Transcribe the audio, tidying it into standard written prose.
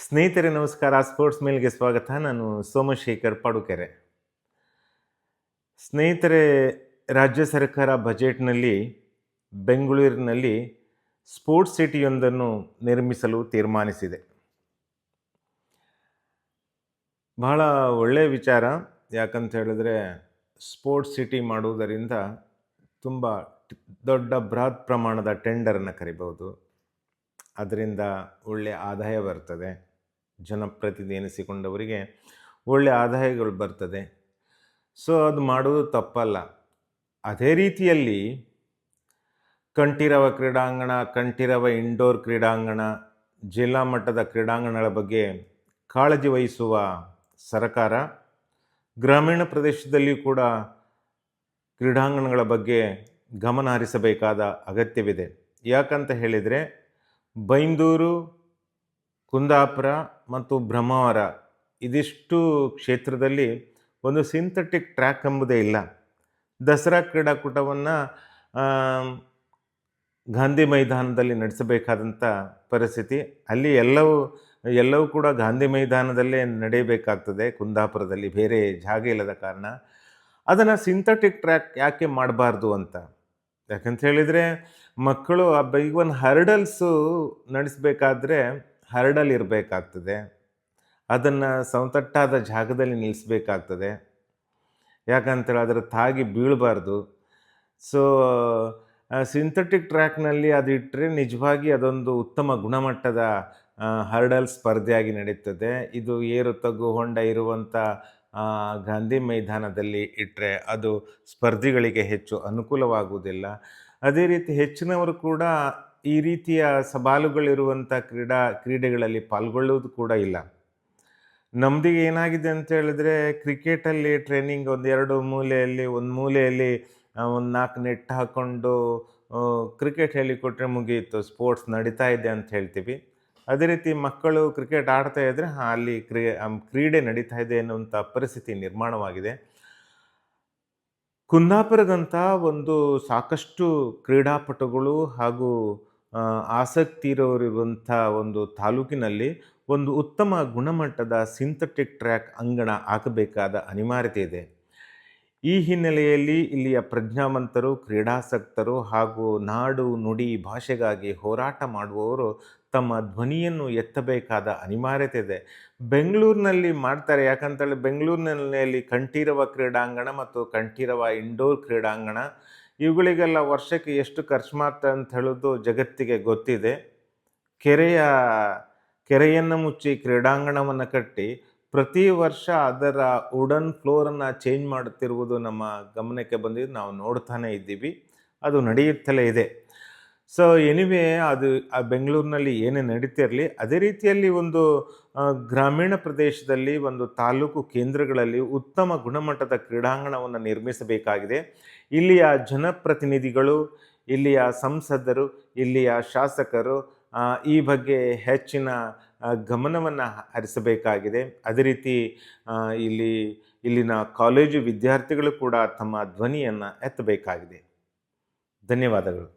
ಸ್ನೇಹಿತರೆ ನಮಸ್ಕಾರ. ಸ್ಪೋರ್ಟ್ಸ್ ಮೇಲ್ಗೆ ಸ್ವಾಗತ. ನಾನು ಸೋಮಶೇಖರ್ ಪಡುಕೆರೆ. ಸ್ನೇಹಿತರೆ, ರಾಜ್ಯ ಸರ್ಕಾರ ಬಜೆಟ್ನಲ್ಲಿ ಬೆಂಗಳೂರಿನಲ್ಲಿ ಸ್ಪೋರ್ಟ್ಸ್ ಸಿಟಿಯೊಂದನ್ನು ನಿರ್ಮಿಸಲು ತೀರ್ಮಾನಿಸಿದೆ. ಬಹಳ ಒಳ್ಳೆಯ ವಿಚಾರ. ಯಾಕಂತ ಹೇಳಿದ್ರೆ ಸ್ಪೋರ್ಟ್ಸ್ ಸಿಟಿ ಮಾಡುವುದರಿಂದ ತುಂಬ ದೊಡ್ಡ ಬೃಹತ್ ಪ್ರಮಾಣದ ಟೆಂಡರನ್ನು ಕರಿಬಹುದು. ಅದರಿಂದ ಒಳ್ಳೆಯ ಆದಾಯ ಬರ್ತದೆ. ಜನಪ್ರತಿನಿಧಿ ಎನಿಸಿಕೊಂಡವರಿಗೆ ಒಳ್ಳೆಯ ಆದಾಯಗಳು ಬರ್ತದೆ. ಸೊ ಅದು ಮಾಡುವುದು ತಪ್ಪಲ್ಲ. ಅದೇ ರೀತಿಯಲ್ಲಿ ಕಂಠೀರವ ಕ್ರೀಡಾಂಗಣ, ಕಂಠೀರವ ಇಂಡೋರ್ ಕ್ರೀಡಾಂಗಣ, ಜಿಲ್ಲಾ ಮಟ್ಟದ ಕ್ರೀಡಾಂಗಣಗಳ ಬಗ್ಗೆ ಕಾಳಜಿ ವಹಿಸುವ ಸರ್ಕಾರ ಗ್ರಾಮೀಣ ಪ್ರದೇಶದಲ್ಲಿಯೂ ಕೂಡ ಕ್ರೀಡಾಂಗಣಗಳ ಬಗ್ಗೆ ಗಮನ ಹರಿಸಬೇಕಾದ ಅಗತ್ಯವಿದೆ. ಯಾಕಂತ ಹೇಳಿದರೆ ಬೈಂದೂರು, ಕುಂದಾಪುರ ಮತ್ತು ಬ್ರಹ್ಮಾವರ ಇದಿಷ್ಟು ಕ್ಷೇತ್ರದಲ್ಲಿ ಒಂದು ಸಿಂಥೆಟಿಕ್ ಟ್ರ್ಯಾಕ್ ಎಂಬುದೇ ಇಲ್ಲ. ದಸರಾ ಕ್ರೀಡಾಕೂಟವನ್ನು ಗಾಂಧಿ ಮೈದಾನದಲ್ಲಿ ನಡೆಸಬೇಕಾದಂಥ ಪರಿಸ್ಥಿತಿ. ಅಲ್ಲಿ ಎಲ್ಲವೂ ಕೂಡ ಗಾಂಧಿ ಮೈದಾನದಲ್ಲೇ ನಡೆಯಬೇಕಾಗ್ತದೆ. ಕುಂದಾಪುರದಲ್ಲಿ ಬೇರೆ ಜಾಗ ಇಲ್ಲದ ಕಾರಣ ಅದನ್ನು ಸಿಂಥೆಟಿಕ್ ಟ್ರ್ಯಾಕ್ ಯಾಕೆ ಮಾಡಬಾರ್ದು ಅಂತ. ಯಾಕಂತ ಹೇಳಿದರೆ ಮಕ್ಕಳು ಈಗ ಒಂದು ಹರ್ಡಲ್ಸು ನಡೆಸಬೇಕಾದ್ರೆ ಹರ್ಡಲ್ ಇರಬೇಕಾಗ್ತದೆ. ಅದನ್ನು ಸಮತಟ್ಟಾದ ಜಾಗದಲ್ಲಿ ನಿಲ್ಲಿಸಬೇಕಾಗ್ತದೆ. ಯಾಕಂತೇಳಿ ಅದರ ತಾಗಿ ಬೀಳಬಾರ್ದು. ಸೊ ಸಿಂಥೆಟಿಕ್ ಟ್ರ್ಯಾಕ್ನಲ್ಲಿ ಅದು ಇಟ್ಟರೆ ನಿಜವಾಗಿ ಅದೊಂದು ಉತ್ತಮ ಗುಣಮಟ್ಟದ ಹರ್ಡಲ್ ಸ್ಪರ್ಧೆಯಾಗಿ ನಡೀತದೆ. ಇದು ಏರು ತಗ್ಗು ಹೊಂಡ ಇರುವಂಥ ಗಾಂಧಿ ಮೈದಾನದಲ್ಲಿ ಇಟ್ಟರೆ ಅದು ಸ್ಪರ್ಧಿಗಳಿಗೆ ಹೆಚ್ಚು ಅನುಕೂಲವಾಗುವುದಿಲ್ಲ. ಅದೇ ರೀತಿ ಹೆಚ್ಚಿನವರು ಕೂಡ ಈ ರೀತಿಯ ಸವಾಲುಗಳಿರುವಂಥ ಕ್ರೀಡೆಗಳಲ್ಲಿ ಪಾಲ್ಗೊಳ್ಳುವುದು ಕೂಡ ಇಲ್ಲ. ನಮ್ಮದು ಏನಾಗಿದೆ ಅಂತ ಹೇಳಿದ್ರೆ, ಕ್ರಿಕೆಟಲ್ಲಿ ಟ್ರೈನಿಂಗ್ ಒಂದು ಮೂಲೆಯಲ್ಲಿ ಒಂದು 4 ನೆಟ್ ಹಾಕ್ಕೊಂಡು ಕ್ರಿಕೆಟ್ ಹೇಳಿಕೊಟ್ರೆ ಮುಗಿಯಿತು, ಸ್ಪೋರ್ಟ್ಸ್ ನಡೀತಾ ಇದೆ ಅಂತ ಹೇಳ್ತೀವಿ. ಅದೇ ರೀತಿ ಮಕ್ಕಳು ಕ್ರಿಕೆಟ್ ಆಡ್ತಾ ಇದ್ದರೆ ಅಲ್ಲಿ ಕ್ರೀಡೆ ನಡೀತಾ ಇದೆ ಅನ್ನುವಂಥ ಪರಿಸ್ಥಿತಿ ನಿರ್ಮಾಣವಾಗಿದೆ. ಕುಂದಾಪುರದಂಥ ಒಂದು ಸಾಕಷ್ಟು ಕ್ರೀಡಾಪಟುಗಳು ಹಾಗೂ ಆಸಕ್ತಿ ಇರೋರಿರುವಂಥ ಒಂದು ತಾಲೂಕಿನಲ್ಲಿ ಒಂದು ಉತ್ತಮ ಗುಣಮಟ್ಟದ ಸಿಂಥೆಟಿಕ್ ಟ್ರ್ಯಾಕ್ ಅಂಗಣ ಹಾಕಬೇಕಾದ ಅನಿವಾರ್ಯತೆ ಇದೆ. ಈ ಹಿನ್ನೆಲೆಯಲ್ಲಿ ಇಲ್ಲಿಯ ಪ್ರಜ್ಞಾವಂತರು, ಕ್ರೀಡಾಸಕ್ತರು ಹಾಗೂ ನಾಡು ನುಡಿ ಭಾಷೆಗಾಗಿ ಹೋರಾಟ ಮಾಡುವವರು ತಮ್ಮ ಧ್ವನಿಯನ್ನು ಎತ್ತಬೇಕಾದ ಅನಿವಾರ್ಯತೆ ಇದೆ. ಬೆಂಗಳೂರಿನಲ್ಲಿ ಮಾಡ್ತಾರೆ. ಯಾಕಂತೇಳಿ ಬೆಂಗಳೂರಿನಲ್ಲಿ ಕಂಠೀರವ ಕ್ರೀಡಾಂಗಣ ಮತ್ತು ಕಂಠೀರವ ಇಂಡೋರ್ ಕ್ರೀಡಾಂಗಣ ಇವುಗಳಿಗೆಲ್ಲ ವರ್ಷಕ್ಕೆ ಎಷ್ಟು ಖರ್ಚು ಮಾಡ್ತಾರೆ ಅಂತ ಹೇಳೋದು ಜಗತ್ತಿಗೆ ಗೊತ್ತಿದೆ. ಕೆರೆಯನ್ನು ಮುಚ್ಚಿ ಕ್ರೀಡಾಂಗಣವನ್ನು ಕಟ್ಟಿ ಪ್ರತಿ ವರ್ಷ ಅದರ ವುಡನ್ ಫ್ಲೋರನ್ನು ಚೇಂಜ್ ಮಾಡುತ್ತಿರುವುದು ನಮ್ಮ ಗಮನಕ್ಕೆ ಬಂದಿದ್ದು ನಾವು ನೋಡ್ತಾನೆ ಇದ್ದೀವಿ. ಅದು ನಡೆಯುತ್ತಲೇ ಇದೆ. ಸೊ ಎನಿವೆ, ಅದು ಬೆಂಗಳೂರಿನಲ್ಲಿ ಏನೇ ನಡೀತಿರಲಿ, ಅದೇ ರೀತಿಯಲ್ಲಿ ಒಂದು ಗ್ರಾಮೀಣ ಪ್ರದೇಶದಲ್ಲಿ ಒಂದು ತಾಲೂಕು ಕೇಂದ್ರಗಳಲ್ಲಿ ಉತ್ತಮ ಗುಣಮಟ್ಟದ ಕ್ರೀಡಾಂಗಣವನ್ನು ನಿರ್ಮಿಸಬೇಕಾಗಿದೆ. ಇಲ್ಲಿಯ ಜನಪ್ರತಿನಿಧಿಗಳು, ಇಲ್ಲಿಯ ಸಂಸದರು, ಇಲ್ಲಿಯ ಶಾಸಕರು ಈ ಬಗ್ಗೆ ಹೆಚ್ಚಿನ ಗಮನವನ್ನು ಹರಿಸಬೇಕಾಗಿದೆ. ಅದೇ ರೀತಿ ಇಲ್ಲಿನ ಕಾಲೇಜು ವಿದ್ಯಾರ್ಥಿಗಳು ಕೂಡ ತಮ್ಮ ಧ್ವನಿಯನ್ನು ಎತ್ತಬೇಕಾಗಿದೆ. ಧನ್ಯವಾದಗಳು.